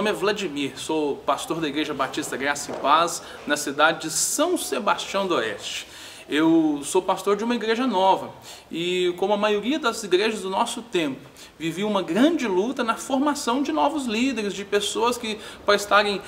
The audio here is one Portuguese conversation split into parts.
nome é Vladimir, sou pastor da Igreja Batista Graça e Paz, na cidade de São Sebastião do Oeste. Eu sou pastor de uma igreja nova e, como a maioria das igrejas do nosso tempo, vivi uma grande luta na formação de novos líderes, de pessoas que para estarem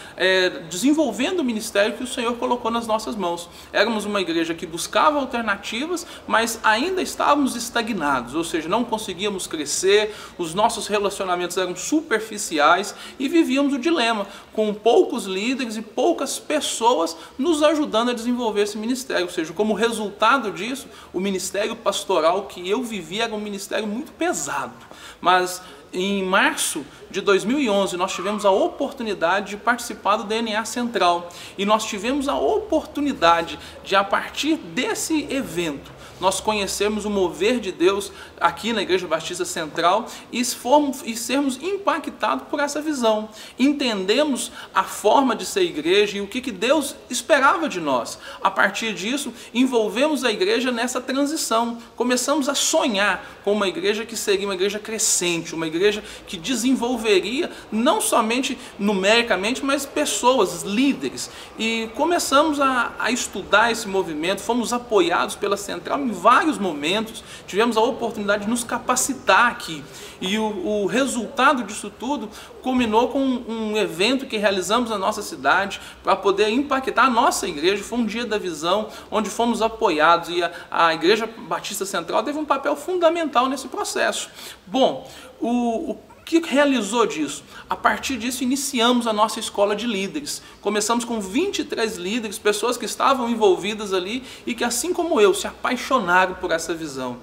desenvolvendo o ministério que o Senhor colocou nas nossas mãos. Éramos uma igreja que buscava alternativas, mas ainda estávamos estagnados, ou seja, não conseguíamos crescer, os nossos relacionamentos eram superficiais e vivíamos o dilema, com poucos líderes e poucas pessoas nos ajudando a desenvolver esse ministério, ou seja, como resultado disso, o ministério pastoral que eu vivi era um ministério muito pesado. Mas em março de 2011 nós tivemos a oportunidade de participar do DNA Central e nós tivemos a oportunidade de, a partir desse evento, nós conhecemos o mover de Deus aqui na Igreja Batista Central e sermos impactados por essa visão. Entendemos a forma de ser igreja e o que Deus esperava de nós. A partir disso, envolvemos a igreja nessa transição. Começamos a sonhar com uma igreja que seria uma igreja crescente, uma igreja que desenvolveria não somente numericamente, mas pessoas, líderes. E começamos a estudar esse movimento, fomos apoiados pela Central em vários momentos, tivemos a oportunidade de nos capacitar aqui. E o resultado disso tudo culminou com um evento que realizamos na nossa cidade para poder impactar a nossa igreja. Foi um dia da visão, onde fomos apoiados e a Igreja Batista Central teve um papel fundamental nesse processo. Bom, o que realizou disso? A partir disso iniciamos a nossa escola de líderes. Começamos com 23 líderes, pessoas que estavam envolvidas ali e que, assim como eu, se apaixonaram por essa visão.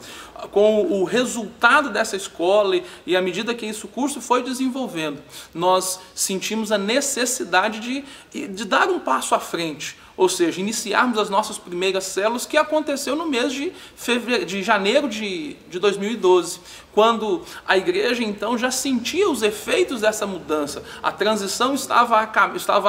Com o resultado dessa escola e à medida que o curso foi desenvolvendo, nós sentimos a necessidade de dar um passo à frente. Ou seja, iniciarmos as nossas primeiras células, que aconteceu no mês de janeiro de 2012, quando a igreja então já sentia os efeitos dessa mudança. A transição estava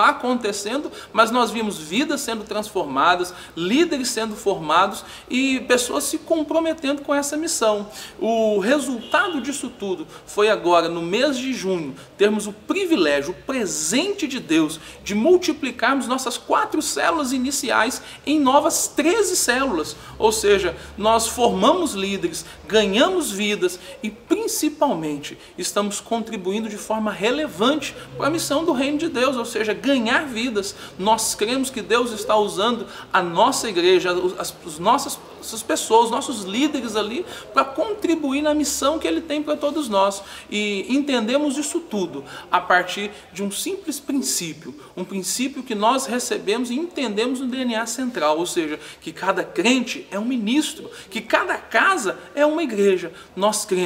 acontecendo, mas nós vimos vidas sendo transformadas, líderes sendo formados e pessoas se comprometendo com essa missão. O resultado disso tudo foi agora, no mês de junho, termos o privilégio, o presente de Deus, de multiplicarmos nossas 4 células iniciais em novas 13 células, ou seja, nós formamos líderes, ganhamos vidas e principalmente estamos contribuindo de forma relevante para a missão do reino de Deus, ou seja, ganhar vidas. Nós cremos que Deus está usando a nossa igreja, as nossas pessoas, os nossos líderes ali, para contribuir na missão que Ele tem para todos nós. E entendemos isso tudo a partir de um simples princípio, um princípio que nós recebemos e entendemos no DNA Central, ou seja, que cada crente é um ministro, que cada casa é uma igreja. Nós cremos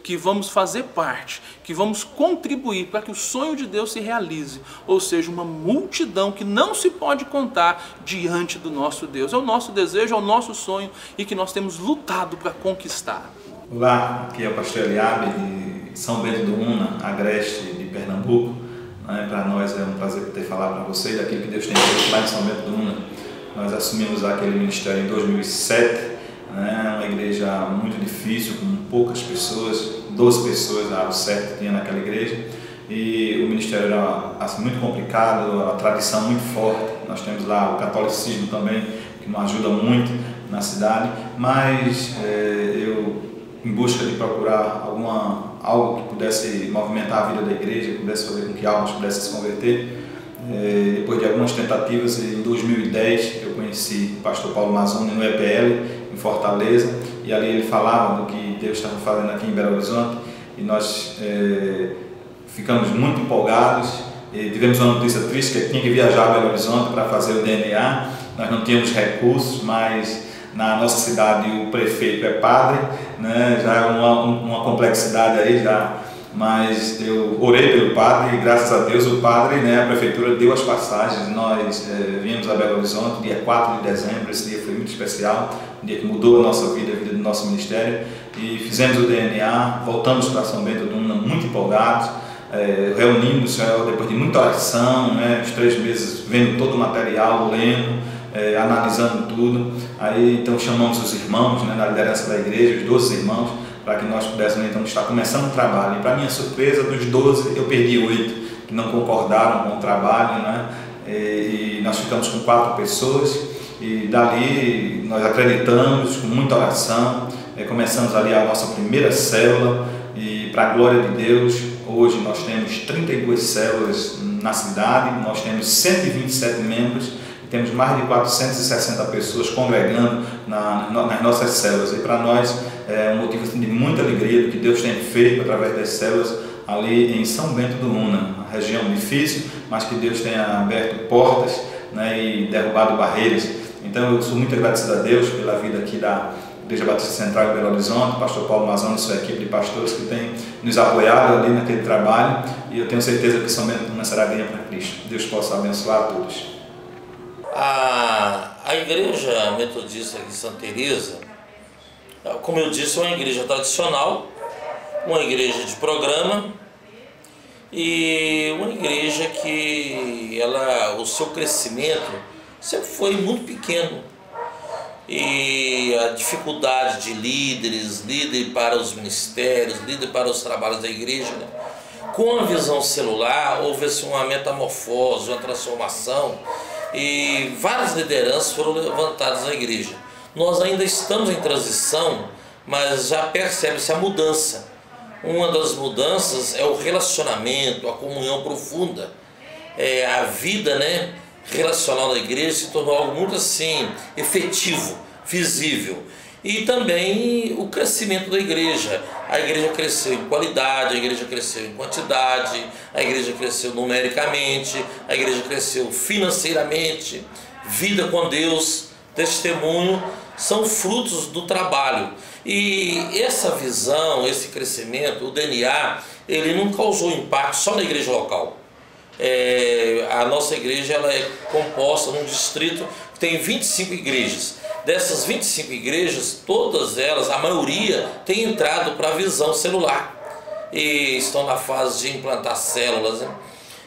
que vamos fazer parte, que vamos contribuir para que o sonho de Deus se realize, ou seja, uma multidão que não se pode contar diante do nosso Deus. É o nosso desejo, é o nosso sonho e que nós temos lutado para conquistar. Olá, aqui é o pastor Eliabe de São Bento do Una, Agreste de Pernambuco. Para nós é um prazer poder falar para vocês daquilo que Deus tem feito lá em São Bento do Una. Nós assumimos aquele ministério em 2007, uma igreja muito difícil, com poucas pessoas, 12 pessoas ao certo tinha naquela igreja. E o ministério era assim, muito complicado, a tradição muito forte. Nós temos lá o catolicismo também, que nos ajuda muito na cidade, mas eu, em busca de procurar algo que pudesse movimentar a vida da igreja, que pudesse fazer com que almas pudessem se converter, depois de algumas tentativas, em 2010 eu conheci o pastor Paulo Mazzoni no EPL, em Fortaleza, e ali ele falava do que Deus estava fazendo aqui em Belo Horizonte, e nós ficamos muito empolgados. Tivemos uma notícia triste, que tinha que viajar a Belo Horizonte para fazer o DNA. Nós não tínhamos recursos, mas na nossa cidade o prefeito é padre, já é uma complexidade aí já, mas eu orei pelo padre e graças a Deus o padre, a prefeitura deu as passagens. Nós viemos a Belo Horizonte dia 4 de dezembro, esse dia foi muito especial, um dia que mudou a nossa vida, a vida do nosso ministério, e fizemos o DNA, voltamos para São Bento do Una muito empolgados. Reunimos depois de muita oração, uns 3 meses vendo todo o material, lendo, analisando tudo. Aí então chamamos os irmãos, na liderança da igreja, os 12 irmãos, para que nós pudéssemos então estar começando o trabalho. E para minha surpresa, dos 12 eu perdi 8, que não concordaram com o trabalho, né? E nós ficamos com 4 pessoas e dali nós acreditamos, com muita oração, começamos ali a nossa primeira célula e, para a glória de Deus, hoje nós temos 32 células na cidade, nós temos 127 membros e temos mais de 460 pessoas congregando nas nossas células. E para nós é um motivo de muita alegria do que Deus tem feito através das células ali em São Bento do Una, uma região difícil, mas que Deus tenha aberto portas, né, e derrubado barreiras. Então eu sou muito agradecido a Deus pela vida aqui da Igreja Batista Central em Belo Horizonte, pastor Paulo Mazão e sua equipe de pastores que tem nos apoiado ali naquele trabalho, e eu tenho certeza que São Bento do Una será ganha para Cristo. Deus possa abençoar a todos. A Igreja Metodista de Santa Teresa, como eu disse, é uma igreja tradicional, uma igreja de programa e uma igreja que o seu crescimento sempre foi muito pequeno. E a dificuldade de líder para os ministérios, líder para os trabalhos da igreja, né? Com a visão celular houve-se uma metamorfose, uma transformação e várias lideranças foram levantadas na igreja. Nós ainda estamos em transição, mas já percebe-se a mudança. Uma das mudanças é o relacionamento, a comunhão profunda, a vida, né, relacional da igreja se tornou algo muito assim efetivo, visível. E também o crescimento da igreja. A igreja cresceu em qualidade, a igreja cresceu em quantidade, a igreja cresceu numericamente, a igreja cresceu financeiramente. Vida com Deus, testemunho, são frutos do trabalho. E essa visão, esse crescimento, o DNA, ele não causou impacto só na igreja local. A nossa igreja ela é composta num distrito que tem 25 igrejas. Dessas 25 igrejas, todas elas, a maioria, tem entrado para a visão celular. E estão na fase de implantar células, né?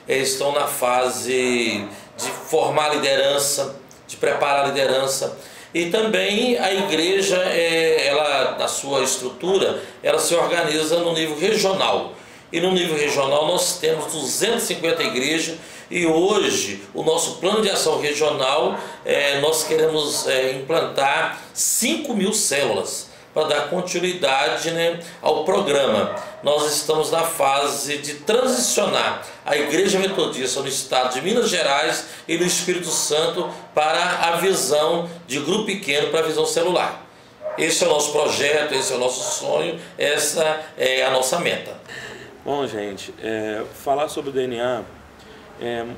Estão na fase de formar liderança, de preparar a liderança. E também a igreja, ela, na sua estrutura, ela se organiza no nível regional. E no nível regional nós temos 250 igrejas e hoje o nosso plano de ação regional, nós queremos implantar 5.000 células para dar continuidade, né, ao programa. Nós estamos na fase de transicionar a Igreja Metodista no estado de Minas Gerais e no Espírito Santo para a visão de grupo pequeno, para a visão celular. Esse é o nosso projeto, esse é o nosso sonho, essa é a nossa meta. Bom, gente, falar sobre o DNA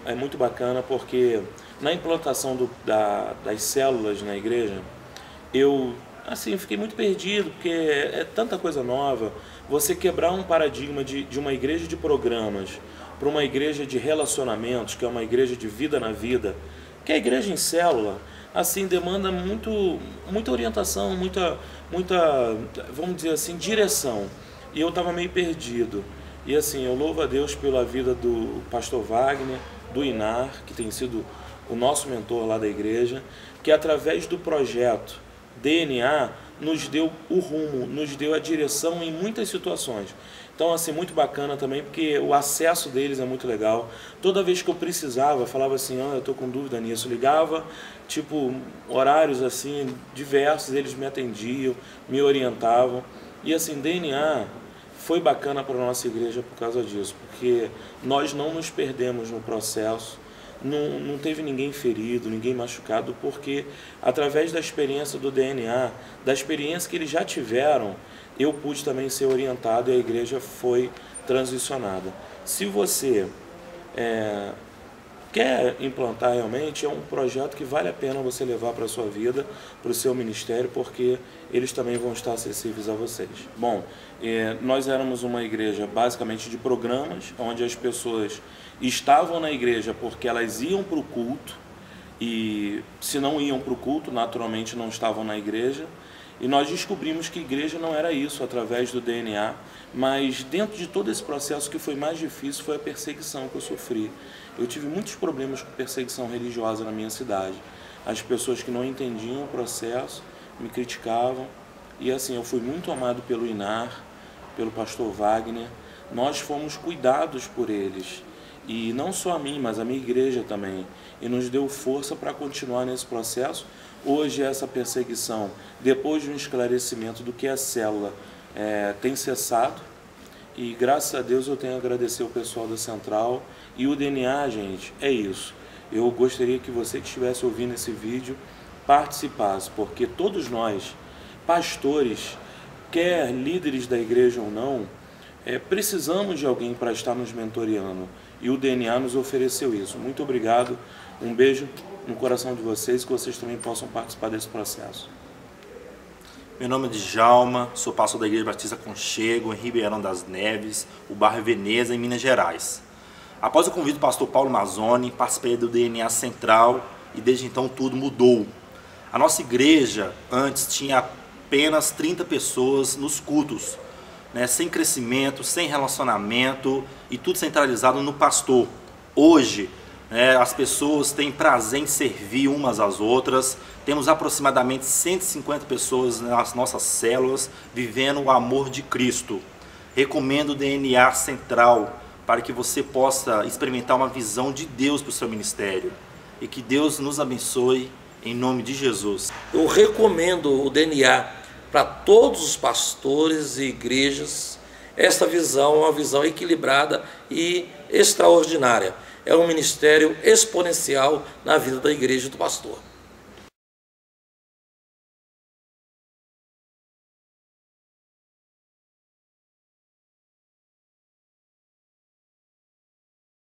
é muito bacana porque na implantação das células na igreja, eu assim, fiquei muito perdido, porque é tanta coisa nova. Você quebrar um paradigma de uma igreja de programas para uma igreja de relacionamentos, que é uma igreja de vida na vida, que é a igreja em célula, assim, demanda muita orientação, muita, vamos dizer assim, direção. E eu estava meio perdido. E assim, eu louvo a Deus pela vida do pastor Wagner, do Inar, que tem sido o nosso mentor lá da igreja, que através do projeto DNA nos deu o rumo, nos deu a direção em muitas situações. Então, assim, muito bacana também, porque o acesso deles é muito legal. Toda vez que eu precisava, falava assim, eu estou com dúvida nisso, ligava, tipo, horários assim, diversos, eles me atendiam, me orientavam. E assim, DNA foi bacana para a nossa igreja por causa disso, porque nós não nos perdemos no processo, não teve ninguém ferido, ninguém machucado, porque através da experiência do DNA, da experiência que eles já tiveram, eu pude também ser orientado e a igreja foi transicionada. Se você quer implantar realmente, é um projeto que vale a pena você levar para a sua vida, para o seu ministério, porque eles também vão estar acessíveis a vocês. Bom, nós éramos uma igreja basicamente de programas, onde as pessoas estavam na igreja porque elas iam para o culto, e se não iam para o culto, naturalmente não estavam na igreja. E nós descobrimos que igreja não era isso através do DNA, mas dentro de todo esse processo, o que foi mais difícil foi a perseguição que eu sofri. Eu tive muitos problemas com perseguição religiosa na minha cidade. As pessoas que não entendiam o processo me criticavam. E assim, eu fui muito amado pelo Inar, pelo pastor Wagner. Nós fomos cuidados por eles. e não só a mim, mas a minha igreja também, e nos deu força para continuar nesse processo. Hoje essa perseguição, depois de um esclarecimento do que é célula, tem cessado, e graças a Deus eu tenho a agradecer o pessoal da Central. E o DNA, gente, é isso. Eu gostaria que você que estivesse ouvindo esse vídeo participasse, porque todos nós, pastores, quer líderes da igreja ou não, precisamos de alguém para estar nos mentoreando, e o DNA nos ofereceu isso. Muito obrigado, um beijo no coração de vocês, que vocês também possam participar desse processo. Meu nome é Djalma, sou pastor da Igreja Batista Conchego, em Ribeirão das Neves, o bairro Veneza, em Minas Gerais. Após o convite do pastor Paulo Mazzoni, participei do DNA Central e desde então tudo mudou. A nossa igreja antes tinha apenas 30 pessoas nos cultos, sem crescimento, sem relacionamento e tudo centralizado no pastor. Hoje, as pessoas têm prazer em servir umas às outras. Temos aproximadamente 150 pessoas nas nossas células vivendo o amor de Cristo. Recomendo o DNA Central para que você possa experimentar uma visão de Deus para o seu ministério. E que Deus nos abençoe em nome de Jesus. Eu recomendo o DNA para todos os pastores e igrejas. Esta visão é uma visão equilibrada e extraordinária. É um ministério exponencial na vida da igreja e do pastor.